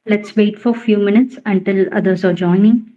Let's wait for a few minutes until others are joining.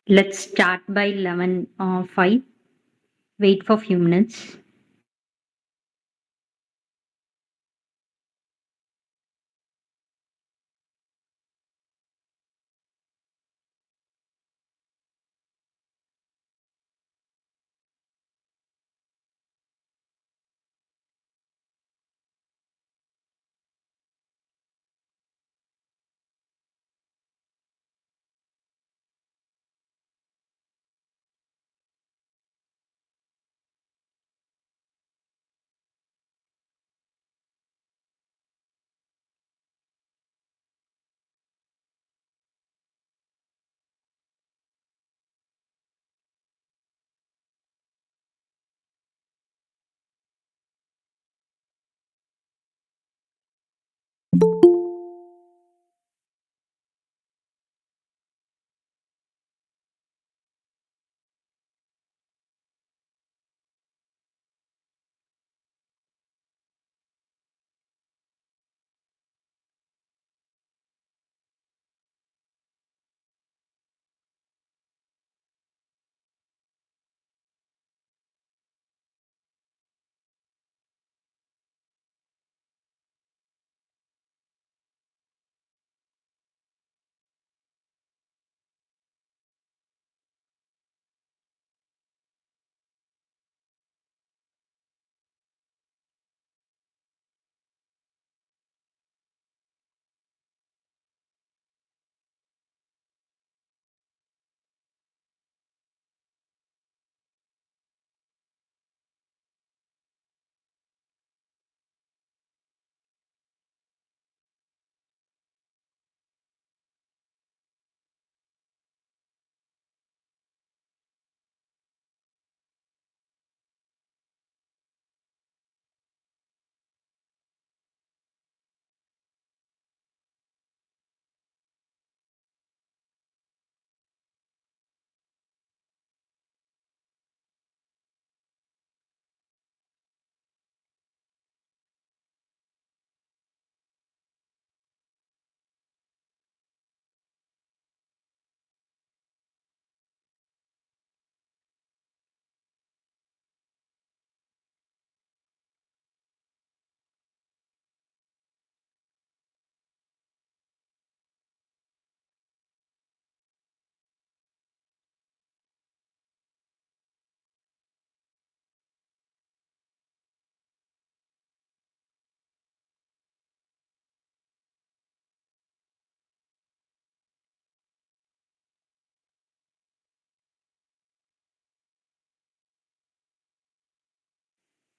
Let's start by 11:05. Wait for a few minutes.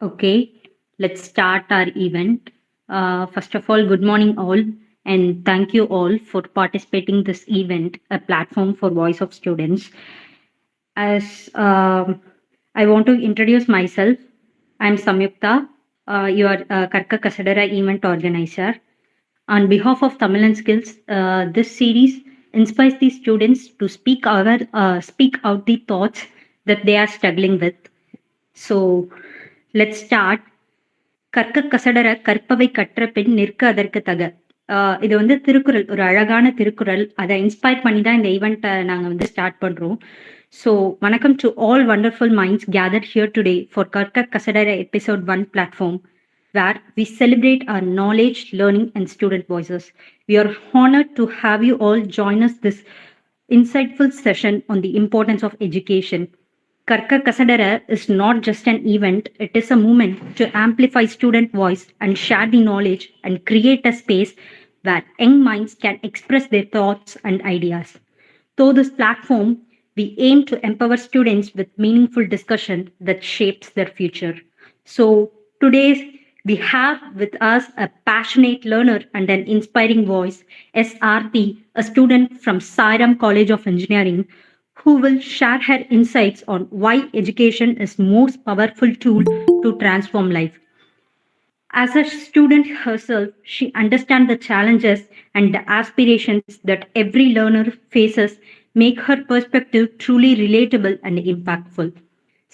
Okay, let's start our event. First of all, good morning all, and thank you all for participating this event, a platform for voice of students. As I want to introduce myself, I'm Samyukta, your Karka Kasadara event organizer. On behalf of Tamil and Skills, this series inspires the students to speak out the thoughts that they are struggling with. So let's start. கற்க கசடர கற்பவை கற்ற பின் நிற்க அதற்கு தக. இது வந்து திருக்குறள், ஒரு அழகான திருக்குறள். அதை இன்ஸ்பயர் பண்ணி தான் இந்த ஈவெண்ட்டை நாங்கள் வந்து ஸ்டார்ட் பண்ணுறோம். ஸோ வணக்கம் to all wonderful minds gathered here today for கற்க கசடர episode 1 platform where we celebrate our knowledge, learning, and student voices. We are honored to have you all join us this insightful session on the importance of education. Karka Kasadara is not just an event, it is a movement to amplify student voice and share the knowledge and create a space where young minds can express their thoughts and ideas. Through this platform, we aim to empower students with meaningful discussion that shapes their future. So today we have with us a passionate learner and an inspiring voice, SRT, a student from Sairam College of Engineering, who will share her insights on why education is most powerful tool to transform life. As a student herself, she understands the challenges and the aspirations that every learner faces, make her perspective truly relatable and impactful.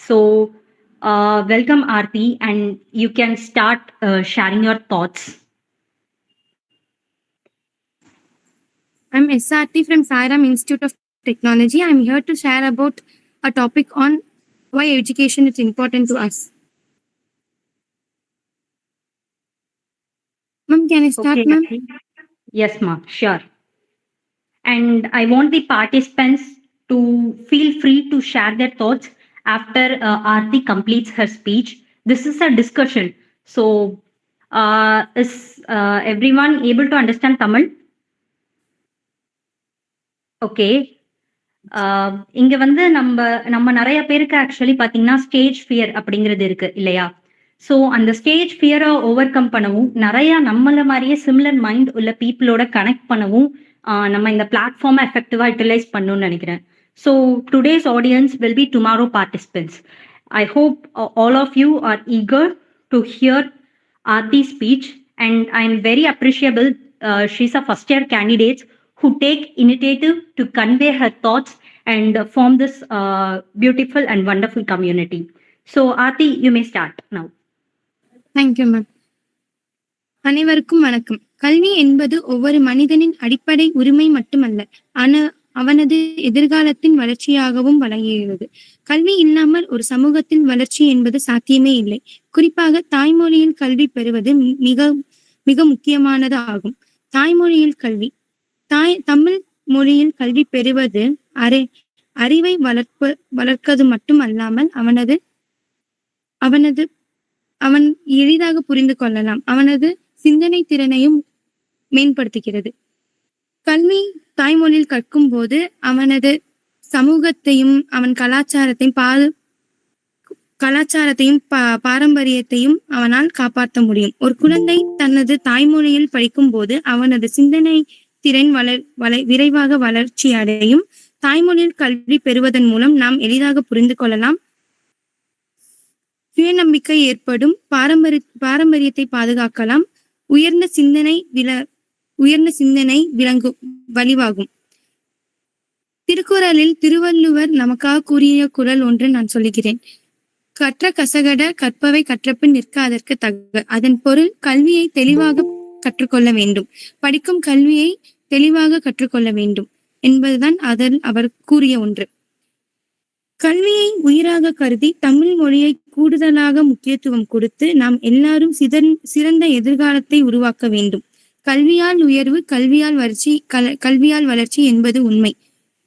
So, welcome Aarti, and you can start sharing your thoughts. I'm SRT from Sairam Institute of Technology. I'm here to share about a topic on why education is important to us. Ma'am, can I start, Okay, ma'am? yes, ma'am, sure. And I want the participants to feel free to share their thoughts after Aarti completes her speech. This is a discussion. So, is everyone able to understand Tamil? Okay. இங்க வந்து நம்ம நம்ம நெறைய பேருக்கு actually பார்த்தீங்கன்னா, stage fear அப்படிங்கிறது இருக்கு இல்லையா? ஸோ அந்த ஸ்டேஜ் ஃபியர ஓவர் கம் பண்ணவும், நெறைய நம்மள மாரியே சிமிலர் மைண்ட் உள்ள பீப்பிளோட கனெக்ட் பண்ணவும், நம்ம இந்த பிளாட்ஃபார்ம எஃபெக்டிவா யுட்டிலைஸ் பண்ணணும்னு நெனைக்கிறேன். So today's audience will be tomorrow participants. I hope all of you are eager to hear Aarti's speech, and I'm very appreciable. She's a first year candidate who take initiative to convey her thoughts and form this beautiful and wonderful community. So, Aarti, you may start now. Thank you ma'am. அனைவருக்கும் வணக்கம். கல்வி என்பது ஒவ்வொரு மனிதனின் அடிப்படை உரிமை மட்டுமல்ல, அவனது எதிர்காலத்தின் வளர்ச்சியாகவும் வழங்குகிறது. கல்வி இல்லாமல் ஒரு சமூகத்தின் வளர்ச்சி என்பது சாத்தியமே இல்லை. குறிப்பாக தாய்மொழியில் கல்வி பெறுவது மிக மிக முக்கியமானது ஆகும். தாய்மொழியில் கல்வி தமிழ் மொழியில் கல்வி பெறுவது அறிவை வளர்ப்பது மட்டுமல்லாமல் அவன் எளிதாக புரிந்து கொள்ளலாம். அவனது சிந்தனை திறனையும் மேம்படுத்துகிறது. கல்வி தாய்மொழியில் கற்கும் போது அவனது சமூகத்தையும் அவன் கலாச்சாரத்தையும் பாரம்பரியத்தையும் அவனால் காப்பாற்ற முடியும். ஒரு குழந்தை தனது தாய்மொழியில் படிக்கும் போது அவனது சிந்தனை திறன் விரைவாக வளர்ச்சி அடையும். தாய்மொழியில் கல்வி பெறுவதன் மூலம் நாம் எளிதாக புரிந்து கொள்ளலாம், சுயநம்பிக்கை ஏற்படும், பாரம்பரியத்தை பாதுகாக்கலாம், உயர்ந்த சிந்தனை வழிவாகும். திருக்குறளில் திருவள்ளுவர் நமக்காக கூறிய குறள் ஒன்று நான் சொல்லுகிறேன். கற்ற கசகட கற்பவை கற்றபின் நிற்க அதற்கு தக. அதன் பொருள் கல்வியை தெளிவாக கற்றுக்கொள்ள வேண்டும், படிக்கும் கல்வியை தெளிவாக கற்றுக்கொள்ள வேண்டும் என்பதுதான் அதில் அவர் கூறிய ஒன்று. கல்வியை உயிராக கருதி தமிழ் மொழியை கூடுதலாக முக்கியத்துவம் கொடுத்து நாம் எல்லாரும் சிறந்த எதிர்காலத்தை உருவாக்க வேண்டும். கல்வியால் உயர்வு, கல்வியால் வளர்ச்சி என்பது உண்மை.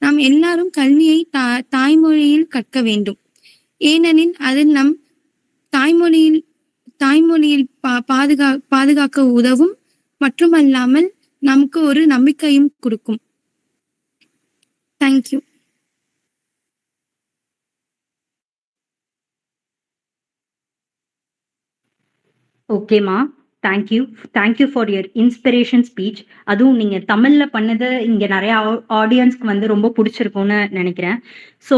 நாம் எல்லாரும் கல்வியை தாய்மொழியில் கற்க வேண்டும். ஏனெனில் அதில் நம் தாய்மொழியில் பாதுகாக்க உதவும், மட்டுமல்லாமல் நமக்கு ஒரு நம்பிக்கையும் கொடுக்கும். தேங்க்யூ. ஓகேம்மா. Thank you for your inspiration speech. அதுவும் நீங்க தமிழ்ல பண்ணது இங்க நெறைய ஆடியன்ஸ்க்கு வந்து ரொம்ப புடிச்சிருக்கும்னு நெனைக்கிறேன். So,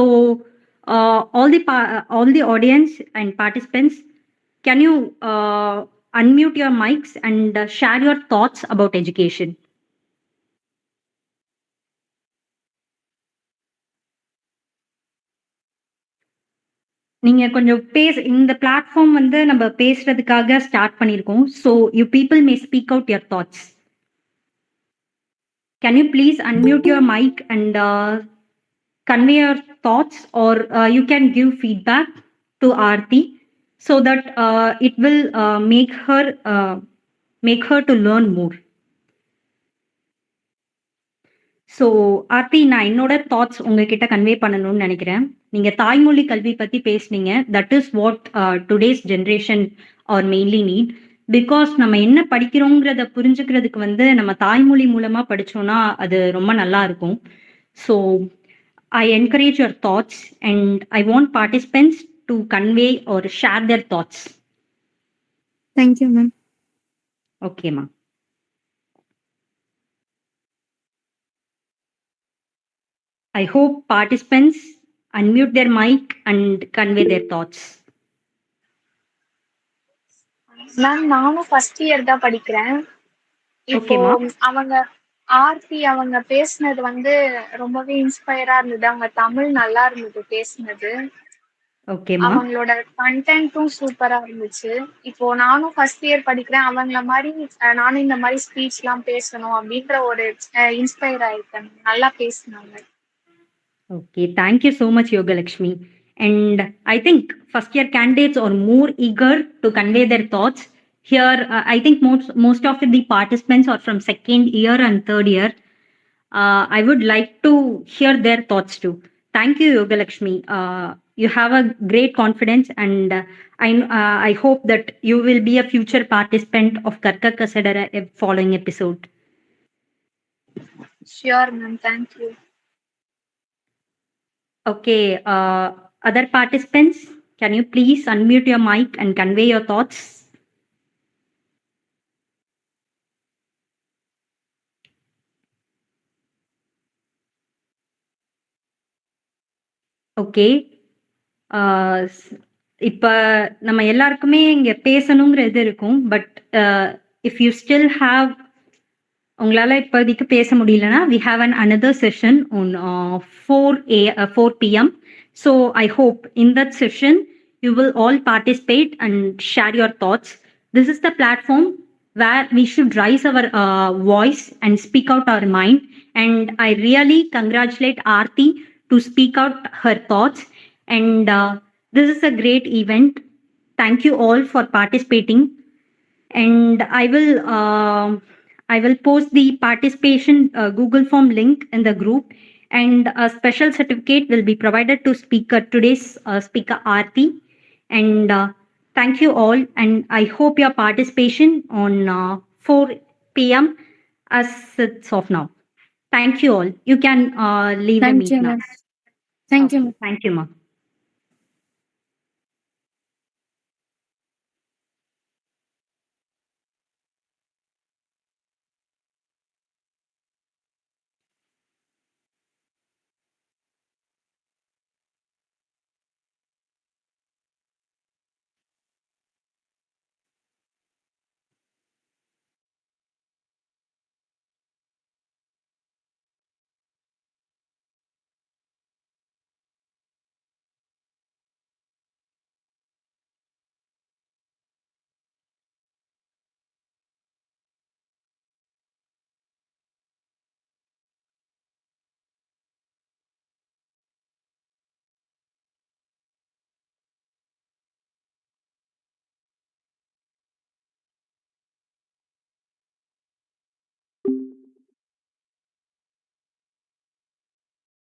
all the audience and participants, can you unmute your mics and share your thoughts about education? நீங்க கொஞ்சம் இந்த பிளாட்ஃபார்ம் வந்து நம்ம பேசுறதுக்காக ஸ்டார்ட் பண்ணியிருக்கோம். So you people may speak out your thoughts. Can you please unmute your mic and convey your thoughts, or you can give feedback to Aarti so that it will make her to learn more. So Aarthi, நான் என்னோட thoughts உங்ககிட்ட convey பண்ணணும்னு நினைக்கிறேன். நீங்க தாய்மொழி கல்வி பத்தி பேசுனீங்க. That is what today's generation are mainly need. Because நம்ம என்ன படிக்கிறோங்கிறத புரிஞ்சுக்கிறதுக்கு வந்து நம்ம தாய்மொழி மூலமா படிச்சோம்னா அது ரொம்ப நல்லா இருக்கும். So I encourage your thoughts and I want participants to convey or share their thoughts. Thank you, ma'am. Okay, ma'am. I hope participants unmute their mic and convey their thoughts. Ma'am, நானும் first year தான் படிக்கிறேன். இப்போ அவங்க ஆர்த்தி அவங்க பேசுனது வந்து ரொம்பவே இன்ஸ்பயரா இருந்தது. அவங்க தமிழ் நல்லா இருந்தது பேசுனது. அவங்களோட கண்டென்ட்டும் சூப்பரா இருந்துச்சு. இப்போ நானும் ஃபர்ஸ்ட் இயர் படிக்கிறேன். அவங்கள மாதிரி நானும் இந்த மாதிரி ஸ்பீச் எல்லாம் பேசணும் அப்படின்ற ஒரு இன்ஸ்பயர் ஆயிருக்கேன். நல்லா பேசினாங்க. Okay, thank you so much, Yogalakshmi. And I think first year candidates are more eager to convey their thoughts. Here, I think most of the participants are from second year and third year. I would like to hear their thoughts too. Thank you, Yogalakshmi. You have a great confidence, and I hope that you will be a future participant of Karka Kasadara following episode. Sure, ma'am. Thank you. Okay, other participants, can you please unmute your mic and convey your thoughts? Okay, இப்போ நம்ம எல்லாருக்குமே இங்க பேசணுங்கிற இது இருக்கும். But if you still have, உங்களால இப்போதைக்கு பேச முடியலன்னா, we have another session on 4 p.m. So I hope in that session you will all participate and share your thoughts. This is the platform where we should raise our voice and speak out our mind. And I really congratulate Aarti to speak out her thoughts. And this is a great event. Thank you all for participating. And I will post the participation Google form link in the group, and a special certificate will be provided to today's speaker Aarti. And thank you all, and I hope your participation on 4 p.m. as it's of now. Thank you all. You can leave the meeting now. Thank you. Thank you, ma'am.